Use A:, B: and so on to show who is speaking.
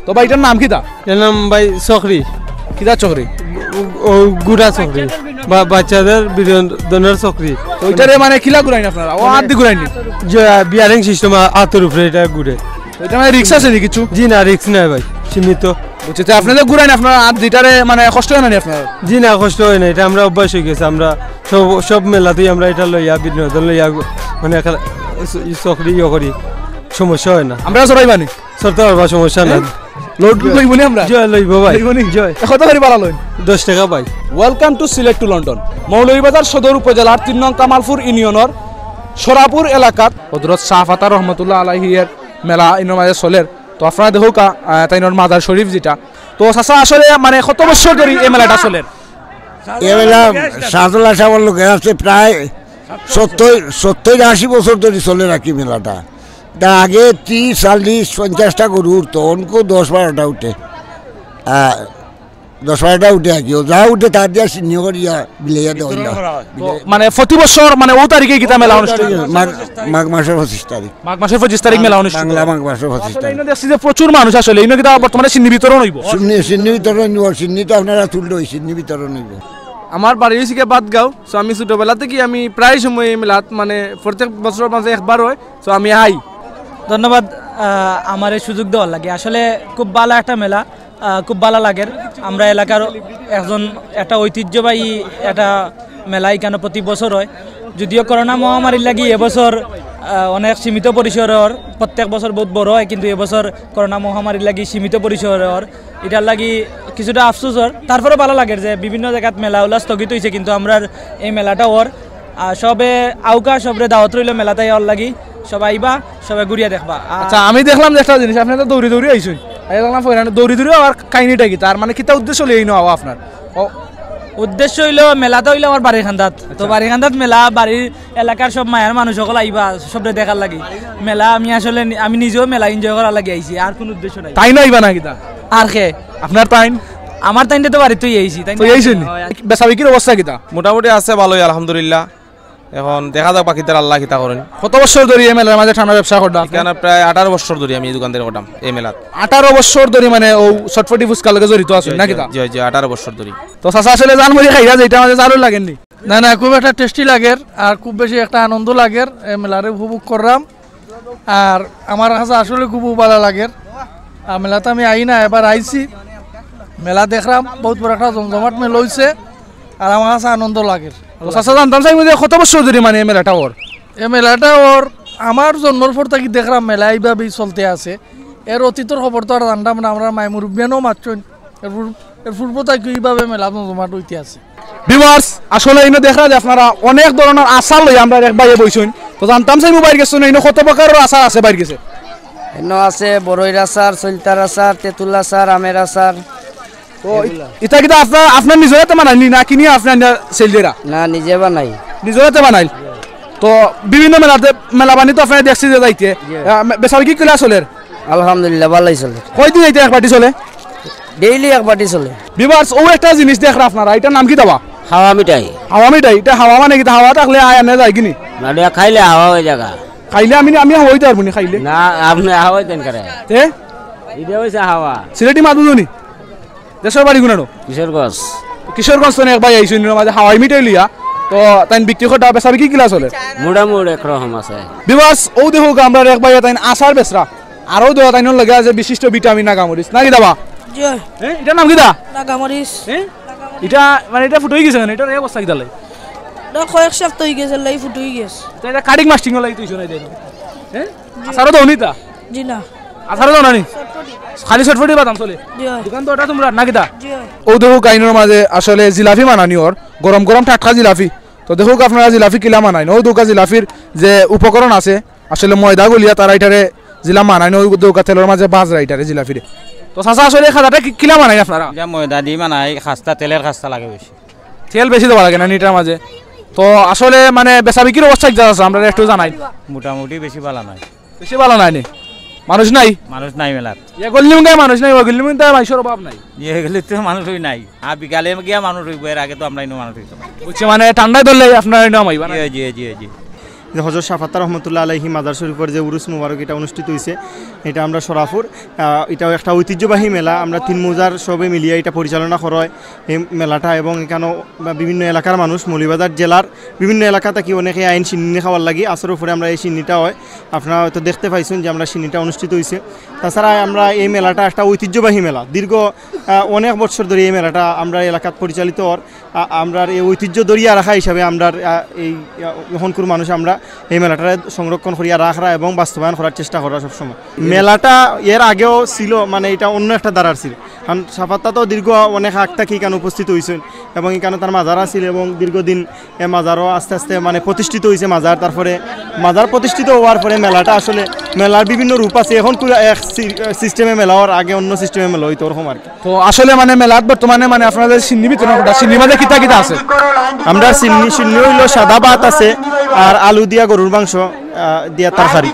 A: তো ভাই এটার নাম কিতা?
B: এর নাম ভাই চকরি।
A: কিতা চকরি?
B: ও গুড়া চকরি বা বাচ্চাদের বিনোদনের চকরি।
A: ওইটারে মানে কিলা ঘুরাইনি আপনারা? ও হাত দিয়ে ঘুরাইনি?
B: বিয়ারিং সিস্টেম হাতের উপরে এটা ঘুরে।
A: এটা মানে রিক্স আছে নি কিছু?
B: জি না, রিক্স নাই ভাই, সীমিত।
A: বুঝছি, তো আপনাদের ঘুরাইনি আপনারা হাত দুইটারে মানে কষ্ট হয় না আপনার?
B: জি না, কষ্ট হয় না, এটা আমরা অভ্যাস হয়ে গেছে। আমরা সব মেলাতেই আমরা এটা লইয়া বিনোদন লইয়া মানে চকরি ইয়ে করি, সমস্যা হয় না।
A: আমরা চড়াইবানি?
B: চড়তে পারবা, সমস্যা না।
A: লোড লইবনি আমরা?
B: জয় লইব ভাই,
A: লইবনি
B: জয়।
A: কত করে পালা লইন?
B: 10 টাকা ভাই।
A: Welcome to Sylhet to London. Moulvibazar সদর উপজেলার 3 নং কামালপুর ইউনিয়নের সরাপুর এলাকাত হযরত শাহফাতা রহমতুল্লাহ আলাইহির মেলা ইনোর মাঝে চলের। তো আপনারা দেখো তাইনোর মাজার শরীফ যেটা, তো চাচা আসলে মানে কত বছর ধরে এই মেলাটা চলের?
C: এই মেলা শাহজুল্লাহ সাহেবের লোক আছে প্রায় 70-80 বছর ধরে চলে রাখি মেলাটা। তা আগে 30-40-50টা গরু উঠতো, অনকো 10-12টা উঠে, 10-12টা উঠে আর কি যা উঠে তার দিয়া চিহ্ন করিয়া বিলাইয়া দেওয়া।
A: মানে প্রতি বছর মানে ও তারিখে গীতা মেলা অনুষ্ঠিত?
C: মাঘ মাসের 25 তারিখ।
A: মাঘ মাসের 25 তারিখ মেলা অনুষ্ঠিত,
C: বাংলা মাঘ মাসের 25 তারিখ।
A: দেখছি যে প্রচুর মানুষ আসলে এই গীতা বর্তমানে সিন্নি বিতরণ হইব।
C: সিন্নি বিতরণ হইব, সিন্নি তো আপনারা তুললো, সিন্নি বিতরণ হইব।
B: আমার বাড়ি হয়েছে বাদগাঁও। সো আমি ছোটবেলা থেকে আমি প্রায় সময় এই মেলাত মানে প্রত্যেক বছর মাঝে একবার হয়, সো আমি আই।
D: ধন্যবাদ আমার এই সুযোগ দেওয়ার লাগে। আসলে খুব ভালো একটা মেলা, খুব ভালো লাগে। আমরা এলাকার একটা ঐতিহ্যবাহী একটা মেলা এখানে প্রতি বছর হয়। যদিও করোনা মহামারীর লাগি এবছর অনেক সীমিত পরিসরের, প্রত্যেক বছর বহুত বড় হয়, কিন্তু এবছর করোনা মহামারীর লাগি সীমিত পরিসরের, এটার লাগি কিছুটা আফসোসর। তারপরে ভালো লাগে যে বিভিন্ন জায়গাত মেলাগুলো স্থগিত হয়েছে, কিন্তু আমরা এই মেলাটা ওর সবে আউকা সবরে দাওয়াত রইল মেলাটাই ওর লাগি। সবাই আইবা, সবাই ঘুরিয়া দেখবা।
A: আচ্ছা, আমি দেখলাম যে একটা জিনিস, আপনি তো দৌড়ি দৌড়ি আইসুন, দৌড়ি দৌড়ি আর কাহিনীটা কি তার মানে কিতা উদ্দেশ্য লই নাও আপনার?
D: উদ্দেশ্য হইলো মেলাটা হইলো আমার বাড়ির খান্দাত। তো বাড়ির খান্দাত মেলা, বাড়ির এলাকার সব মায়ের মানুষ সকল আইবা সবরে দেখার লাগি মেলা। আমি নিজেও মেলা এনজয় করার লাগি আইছি, আর কোন উদ্দেশ্য নাই।
A: তাই না আইবা না কিতা?
D: আর কে
A: আপনার তাইন?
D: আমার তাইনতে তো বাড়িতেই আইছি। তাই
A: আইছেন? বেচা বিক্রির অবস্থা কিতা?
E: মোটামুটি আছে, ভালোই আলহামদুলিল্লাহ। এখন দেখা যাক বাকিদের আল্লাহ কিতা করেন।
A: কত বছর ধরে এই মেলার মাঝে ঠান্ডা ব্যবসা করতাম?
E: এখানে প্রায় 18 বছর ধরে আমি এই দোকানদারি করতাম এই মেলাত।
A: 18 বছর ধরে মানে ও চটপটি ফুচকা লগে জড়িত আছে না কিতা?
E: জি জি, 18 বছর ধরে।
A: তো চাচা আসলে জান মরি খাইয়া যেটা মাঝে চালু লাগেননি?
F: না না, খুব একটা টেস্টি লাগে আর খুব বেশি একটা আনন্দ লাগে এই মেলারে উপভোগ করলাম। আর আমার কাছে আসলে খুব ভালো লাগে। আর মেলাতে আমি আই না, এবার আইছি, মেলা দেখলাম, বহুত বড় একটা জমজমাট মেলা হয়েছে আর আমার কাছে আনন্দ লাগে।
A: তো চাচা জানতাম চাই কত বছর ধরে মানে এই মেলাটা ওর?
F: এই মেলাটা ওর আমার জন্মের পর থেকে দেখলাম মেলা এইভাবেই চলতে আছে। এর অতীতের খবর তো আর জানতাম না, আমরা মাই মুরব্বিয়ানও মারছেন, এর পূর্ব থেকে এইভাবে মেলা জমজমাট হইতে আছে।
A: ভিউয়ার্স, আসলে ইনো দেখা যায় আপনারা অনেক ধরনের আচার লই আমরা এক বাইরে বইছেন। তো জানতাম চাই মোবাইল গেছেন ইনো কত প্রকারের আচার আছে বাইরে গেছে?
G: এনো আছে বড়ইর আচার, সলতার আচার, তেঁতুল আচার, আমের আচার।
A: তো এটা কি আপনার নিজের হাতে বানাইনি না কিনি আপনার সেলদেরা?
G: না, নিজে বানাই।
A: নিজের হাতে বানাইল? তো বিভিন্ন মেলা বানি তো আপনারা দেখছি যে যাইতে বেচার কি কিলা চলে?
G: আলহামদুলিল্লাহ ভালোই চলে।
A: কয়দিন যাইতে এক পার্টি চলে?
G: ডেইলি এক পার্টি চলে।
A: ভিউয়ার্স, ও একটা জিনিস দেখরা আপনারা, এটার নাম কি দাবা?
G: হাওয়া মিঠাই।
A: হাওয়া মিঠাই? এটা হাওয়া মানে কি? হাওয়া থাকলে আয় আনে যায় কিনি?
G: না, খাইলে হাওয়া হয়ে জায়গা।
A: খাইলে আমি হাওয়া হইতে পারবো না খাইলে?
G: না, আপনি হাওয়া দেন করে। এটা হইছে হাওয়া।
A: সিলেটি মাদুনি দেশের বাড়ি গুনানো?
G: কিশোরগঞ্জ।
A: কিশোরগঞ্জ তো একবার আইসুন মাঝে হাওয়াই মিঠাই লিয়া। তো তাই বিক্রি করতে বেচা বিক্রি কিলা চলে?
G: মোটামুটি একরকম আছে।
A: ভিউয়ার্স, ও দেখো আমরা একবার তাই আচার বেচরা, আরো দেওয়া তাই লাগে আছে বিশিষ্ট ভিটামিন নাগামরিচ নাকি দাবা? এটার নাম কি দা?
H: নাগামরিচ।
A: এটা মানে এটা ফুট হয়ে গেছে কেন? এটার অবস্থা কি দালে?
H: কয়েক সপ্তাহ হয়ে গেছে, লাই ফুট হয়ে গেছে।
A: এটা কাটিং মাস্টিং লাগি তুই শুনাই দেন। আচারও দাও নিতা?
H: জি না,
A: আচারও দাও না নি? খালি চটপটি বাদাম চলে দোকান তো ওটা তোমরা নাকি দা? ও দেখো গাইনোর মাঝে আসলে জিলাপি মানানি ওর, গরম গরম টাটকা জিলাপি। তো দেখো আপনারা জিলাপি কিলা মানাই না? ও দোকা জিলাপির যে উপকরণ আছে আসলে ময়দা গলিয়া তারা এটারে জিলা মানাই না, ওই দোকা তেলের মাঝে বাজরা এটারে জিলাপিরে। তো চাচা আসলে খাজাটা কিলা মানাই আপনারা?
E: ময়দা দিয়ে মানাই, খাস্তা তেলের খাস্তা লাগে বেশি,
A: তেল বেশি দেওয়া লাগে না এটার মাঝে। তো আসলে মানে বেচা বিক্রির অবস্থা কি আছে আমরা একটু জানাই?
E: মোটামুটি বেশি ভালো নাই।
A: বেশি ভালো নাই নি? মানুষ নাই?
E: মানুষ নাই মেলাত।
A: এগুলিম গায়ে মানুষ নাই, ওগুলিম তো মানুষের অভাব নাই।
E: এগুলি তো মানুষই নাই। আর বিকালে গিয়া মানুষ হইব, এর আগে তো আমরা মানুষ হইতাম।
A: বুঝছি, মানে ঠান্ডায় ধরলে আপনার নাম আইবা না?
E: জি জি জি।
I: যে হযরত শাফাত্তা রহমতুল্লাহ আলাইহি মাজার শরীফের যে উরুস মুবারক এটা অনুষ্ঠিত হয়েছে, এটা আমরা সরাফুর, এটাও একটা ঐতিহ্যবাহী মেলা। আমরা 3 মৌজার সবে মিলিয়ে এটা পরিচালনা করা হয় এই মেলাটা, এবং এখানেও বিভিন্ন এলাকার মানুষ, মৌলভীবাজার জেলার বিভিন্ন এলাকা থেকে অনেকে আইন সিন্নি খাওয়ার লাগি। আসর উপরে আমরা এই সিন্নিটা হয়, আপনারা হয়তো দেখতে পাইছেন যে আমরা সিন্নিটা অনুষ্ঠিত হয়েছে। তাছাড়া আমরা এই মেলাটা একটা ঐতিহ্যবাহী মেলা, দীর্ঘ অনেক বছর ধরে এই মেলাটা আমরা এলাকাত পরিচালিত হওয়ার, আমরা এই ঐতিহ্য দরিয়া রাখা হিসাবে আমরা এই এখনকার মানুষ আমরা এই মেলাটা সংরক্ষণ করিয়া রাখা এবং বাস্তবায়ন করার চেষ্টা করা সবসময়। মেলাটা এর আগেও ছিল, মানে এটা অন্য একটা দ্বারার ছিল, কারণ শাফাত্তা তো দীর্ঘ অনেক আগ থেকে এখানে উপস্থিত হয়েছেন এবং এখানে তার মাজার ছিল, এবং দীর্ঘদিন এ মাজারও আস্তে আস্তে মানে প্রতিষ্ঠিত হয়েছে মাজার। তারপরে মাজার প্রতিষ্ঠিত হওয়ার পরে মেলাটা আসলে মেলার বিভিন্ন রূপ আছে, এখন এক সিস্টেমে মেলা হওয়ার আগে অন্য সিস্টেমে মেলা হইতো ওরকম আর কি।
A: তো আসলে মানে মেলাত বর্তমানে মানে আপনাদের সিন্নি বিতরণ করা, সিন্নি মাঝে কিতা কিতা আছে?
I: আমরা সিন্নি হইলো সাদা ভাত আছে আর আলু দিয়া গরুর মাংস দিয়া তরকারি।